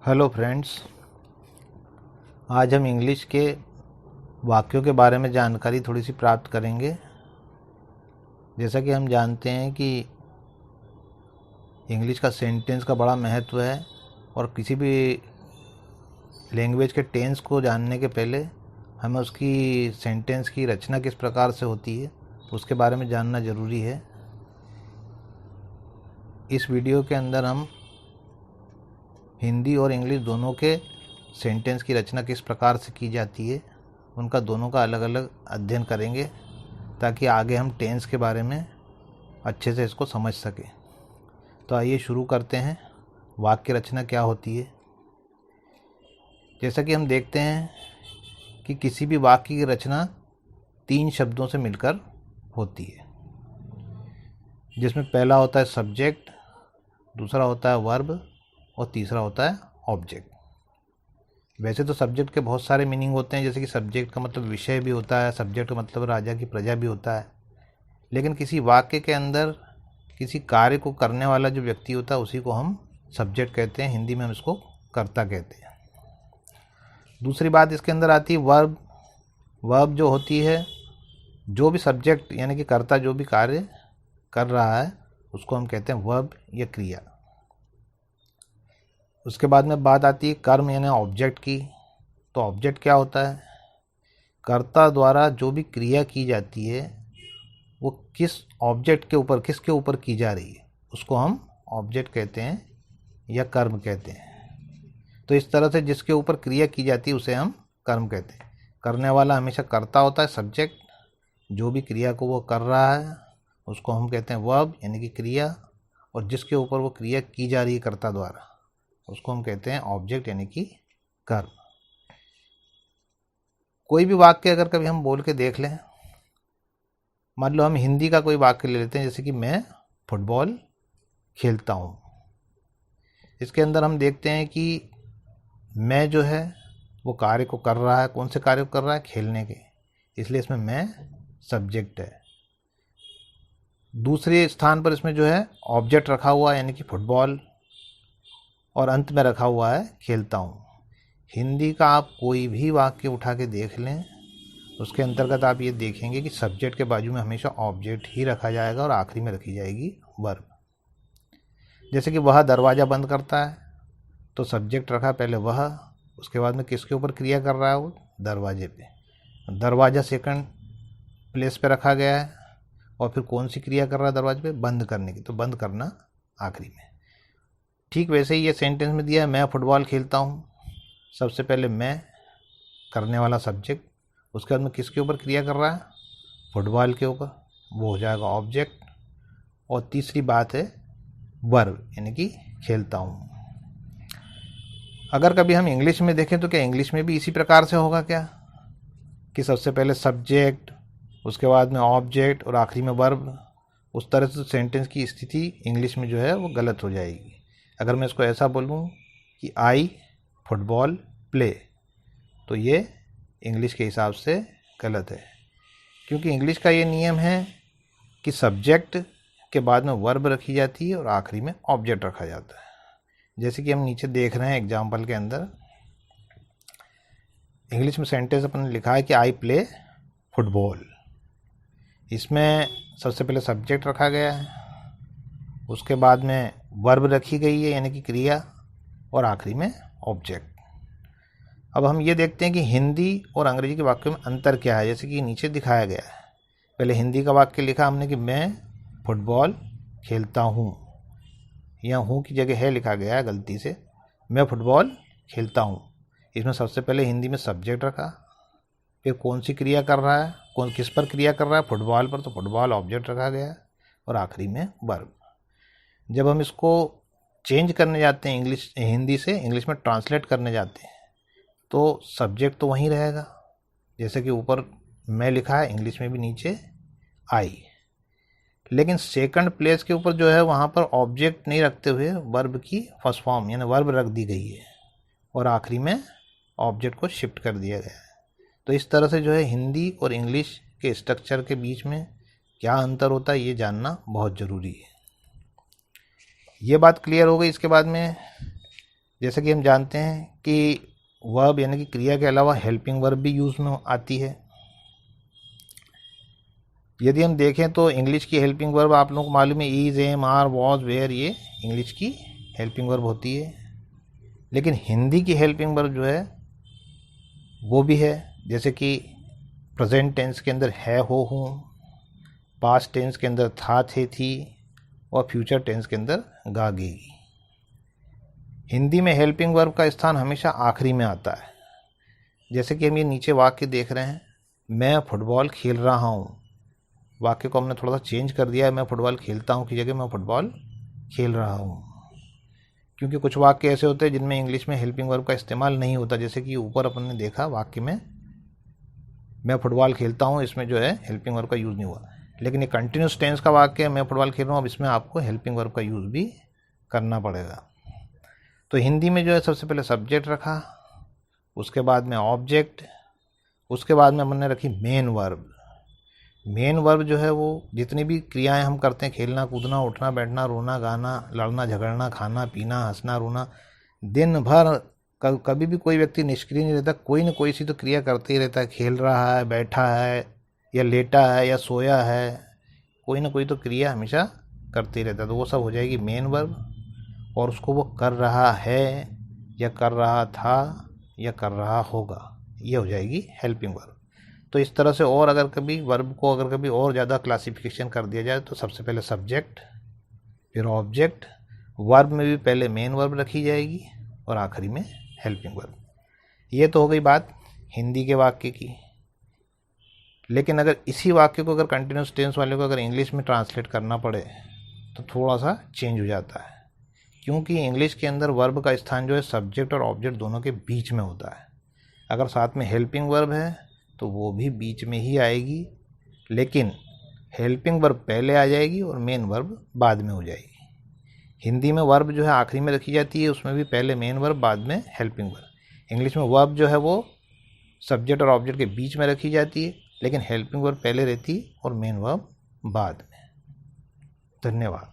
Hello friends, आज हम English के वाक्यों के बारे में जानकारी थोड़ी सी प्राप्त करेंगे। जैसा कि हम जानते हैं कि इंग्लिश का सेंटेंस का बड़ा महत्व है और किसी भी लैंग्वेज के टेंस को जानने के पहले हमें उसकी सेंटेंस की रचना किस प्रकार से होती है उसके बारे में जानना ज़रूरी है। इस वीडियो के अंदर हम हिंदी और इंग्लिश दोनों के सेंटेंस की रचना किस प्रकार से की जाती है उनका दोनों का अलग अलग अध्ययन करेंगे ताकि आगे हम टेंस के बारे में अच्छे से इसको समझ सकें। तो आइए शुरू करते हैं। वाक्य रचना क्या होती है? जैसा कि हम देखते हैं कि किसी भी वाक्य की रचना 3 शब्दों से मिलकर होती है, जिसमें पहला होता है सब्जेक्ट, दूसरा होता है वर्ब और तीसरा होता है ऑब्जेक्ट। वैसे तो सब्जेक्ट के बहुत सारे मीनिंग होते हैं, जैसे कि सब्जेक्ट का मतलब विषय भी होता है, सब्जेक्ट का मतलब राजा की प्रजा भी होता है। लेकिन किसी वाक्य के अंदर किसी कार्य को करने वाला जो व्यक्ति होता है उसी को हम सब्जेक्ट कहते हैं। हिंदी में हम इसको कर्ता कहते हैं। दूसरी बात इसके अंदर आती है वर्ब। वर्ब जो होती है, जो भी सब्जेक्ट यानी कि कर्ता जो भी कार्य कर रहा है उसको हम कहते हैं वर्ब या क्रिया। उसके बाद में बात आती है कर्म यानी ऑब्जेक्ट की। तो ऑब्जेक्ट क्या होता है? कर्ता द्वारा जो भी क्रिया की जाती है वो किस ऑब्जेक्ट के ऊपर, किसके ऊपर की जा रही है उसको हम ऑब्जेक्ट कहते हैं या कर्म कहते हैं। तो इस तरह से जिसके ऊपर क्रिया की जाती है उसे हम कर्म कहते हैं। करने वाला हमेशा कर्ता होता है, सब्जेक्ट। जो भी क्रिया को वो कर रहा है उसको हम कहते हैं वर्ब यानी कि क्रिया, और जिसके ऊपर वो क्रिया की जा रही है कर्ता द्वारा उसको हम कहते हैं ऑब्जेक्ट यानी कि कर्म। कोई भी वाक्य अगर कभी हम बोल के देख लें, मान लो हम हिंदी का कोई वाक्य ले लेते हैं, जैसे कि मैं फुटबॉल खेलता हूँ। इसके अंदर हम देखते हैं कि मैं जो है वो कार्य को कर रहा है। कौन से कार्य को कर रहा है? खेलने के, इसलिए इसमें मैं सब्जेक्ट है। दूसरे स्थान पर इसमें जो है ऑब्जेक्ट रखा हुआ है यानी कि फुटबॉल, और अंत में रखा हुआ है खेलता हूँ। हिंदी का आप कोई भी वाक्य उठा के देख लें, उसके अंतर्गत आप ये देखेंगे कि सब्जेक्ट के बाजू में हमेशा ऑब्जेक्ट ही रखा जाएगा और आखिरी में रखी जाएगी वर्ब। जैसे कि वह दरवाज़ा बंद करता है, तो सब्जेक्ट रखा पहले वह, उसके बाद में किसके ऊपर क्रिया कर रहा है? वो दरवाजे पे। दरवाज़ा सेकंड प्लेस पे रखा गया है, और फिर कौन सी क्रिया कर रहा है दरवाजे पे? बंद करने की, तो बंद करना आखिरी में। ठीक वैसे ही ये सेंटेंस में दिया है मैं फुटबॉल खेलता हूँ। सबसे पहले मैं, करने वाला सब्जेक्ट, उसके बाद में किसके ऊपर क्रिया कर रहा है? फुटबॉल के ऊपर, वो हो जाएगा ऑब्जेक्ट। और तीसरी बात है वर्ब यानी कि खेलता हूँ। अगर कभी हम इंग्लिश में देखें तो क्या इंग्लिश में भी इसी प्रकार से होगा क्या, कि सबसे पहले सब्जेक्ट, उसके बाद में ऑब्जेक्ट और आखिरी में वर्ब? उस तरह से सेंटेंस की स्थिति इंग्लिश में जो है वो गलत हो जाएगी। अगर मैं इसको ऐसा बोलूँ कि आई फुटबॉल प्ले, तो ये इंग्लिश के हिसाब से गलत है, क्योंकि इंग्लिश का ये नियम है कि सब्जेक्ट के बाद में वर्ब रखी जाती है और आखिरी में ऑब्जेक्ट रखा जाता है। जैसे कि हम नीचे देख रहे हैं एग्जाम्पल के अंदर, इंग्लिश में सेंटेंस अपन ने लिखा है कि आई प्ले फुटबॉल। इसमें सबसे पहले सब्जेक्ट रखा गया है, उसके बाद में वर्ब रखी गई है यानी कि क्रिया, और आखिरी में ऑब्जेक्ट। अब हम ये देखते हैं कि हिंदी और अंग्रेजी के वाक्यों में अंतर क्या है, जैसे कि नीचे दिखाया गया है। पहले हिंदी का वाक्य लिखा हमने कि मैं फुटबॉल खेलता हूँ, यहाँ हूँ की जगह है लिखा गया है गलती से, मैं फुटबॉल खेलता हूँ। इसमें सबसे पहले हिंदी में सब्जेक्ट रखा, फिर कौन सी क्रिया कर रहा है, कौन किस पर क्रिया कर रहा है? फुटबॉल पर, तो फुटबॉल ऑब्जेक्ट रखा गया है, और आखिरी में वर्ब। जब हम इसको चेंज करने जाते हैं इंग्लिश, हिंदी से इंग्लिश में ट्रांसलेट करने जाते हैं, तो सब्जेक्ट तो वहीं रहेगा, जैसे कि ऊपर मैं लिखा है इंग्लिश में भी नीचे आई। लेकिन सेकंड प्लेस के ऊपर जो है वहाँ पर ऑब्जेक्ट नहीं रखते हुए वर्ब की फर्स्ट फॉर्म यानी वर्ब रख दी गई है, और आखिरी में ऑब्जेक्ट को शिफ्ट कर दिया गया है। तो इस तरह से जो है हिंदी और इंग्लिश के स्ट्रक्चर के बीच में क्या अंतर होता है ये जानना बहुत ज़रूरी है। ये बात क्लियर हो गई। इसके बाद में जैसे कि हम जानते हैं कि वर्ब यानी कि क्रिया के अलावा हेल्पिंग वर्ब भी यूज़ में आती है। यदि हम देखें तो इंग्लिश की हेल्पिंग वर्ब आप लोगों को मालूम है is, am, are, was, were, ये इंग्लिश की हेल्पिंग वर्ब होती है। लेकिन हिंदी की हेल्पिंग वर्ब जो है वो भी है, जैसे कि प्रेजेंट टेंस के अंदर है, हो, हूँ, पास्ट टेंस के अंदर था, थे, थी, और फ्यूचर टेंस के अंदर गा, गेगी। हिंदी में हेल्पिंग वर्ब का स्थान हमेशा आखिरी में आता है। जैसे कि हम ये नीचे वाक्य देख रहे हैं, मैं फुटबॉल खेल रहा हूँ। वाक्य को हमने थोड़ा सा चेंज कर दिया है, मैं फुटबॉल खेलता हूँ की जगह मैं फुटबॉल खेल रहा हूँ। क्योंकि कुछ वाक्य ऐसे होते हैं जिनमें इंग्लिश में हेल्पिंग वर्ब का इस्तेमाल नहीं होता, जैसे कि ऊपर अपन ने देखा वाक्य में मैं फुटबॉल खेलता हूँ, इसमें जो है हेल्पिंग वर्ब का यूज़ नहीं हुआ। लेकिन ये कंटिन्यूस टेंस का वाक्य है, मैं फुटबॉल खेल रहा हूँ, अब इसमें आपको हेल्पिंग वर्ब का यूज़ भी करना पड़ेगा। तो हिंदी में जो है सबसे पहले सब्जेक्ट रखा, उसके बाद में ऑब्जेक्ट, उसके बाद में हमने रखी मेन वर्ब। मेन वर्ब जो है वो जितनी भी क्रियाएं हम करते हैं, खेलना, कूदना, उठना, बैठना, रोना, गाना, लड़ना, झगड़ना, खाना, पीना, हंसना, रोना, दिन भर कभी भी कोई व्यक्ति निष्क्रिय नहीं रहता, कोई न कोई सी तो क्रिया करते ही रहता है। खेल रहा है, बैठा है, या लेटा है, या सोया है, कोई ना कोई तो क्रिया हमेशा करते ही रहता है। तो वो सब हो जाएगी मेन वर्ब, और उसको वो कर रहा है, या कर रहा था, या कर रहा होगा, ये हो जाएगी हेल्पिंग वर्ब। तो इस तरह से, और अगर कभी वर्ब को अगर कभी और ज़्यादा क्लासिफिकेशन कर दिया जाए तो सबसे पहले सब्जेक्ट, फिर ऑब्जेक्ट, वर्ब में भी पहले मेन वर्ब रखी जाएगी और आखिरी में हेल्पिंग वर्ब। ये तो हो गई बात हिंदी के वाक्य की। लेकिन अगर इसी वाक्य को अगर कंटिन्यूस टेंस वाले को अगर इंग्लिश में ट्रांसलेट करना पड़े तो थोड़ा सा चेंज हो जाता है, क्योंकि इंग्लिश के अंदर वर्ब का स्थान जो है सब्जेक्ट और ऑब्जेक्ट दोनों के बीच में होता है। अगर साथ में हेल्पिंग वर्ब है तो वो भी बीच में ही आएगी, लेकिन हेल्पिंग वर्ब पहले आ जाएगी और मेन वर्ब बाद में हो जाएगी। हिंदी में वर्ब जो है आखिरी में रखी जाती है, उसमें भी पहले मेन वर्ब बाद में हेल्पिंग वर्ब। इंग्लिश में वर्ब जो है वो सब्जेक्ट और ऑब्जेक्ट के बीच में रखी जाती है, लेकिन हेल्पिंग वर्ब पहले रहती है और मेन वर्ब बाद में। धन्यवाद।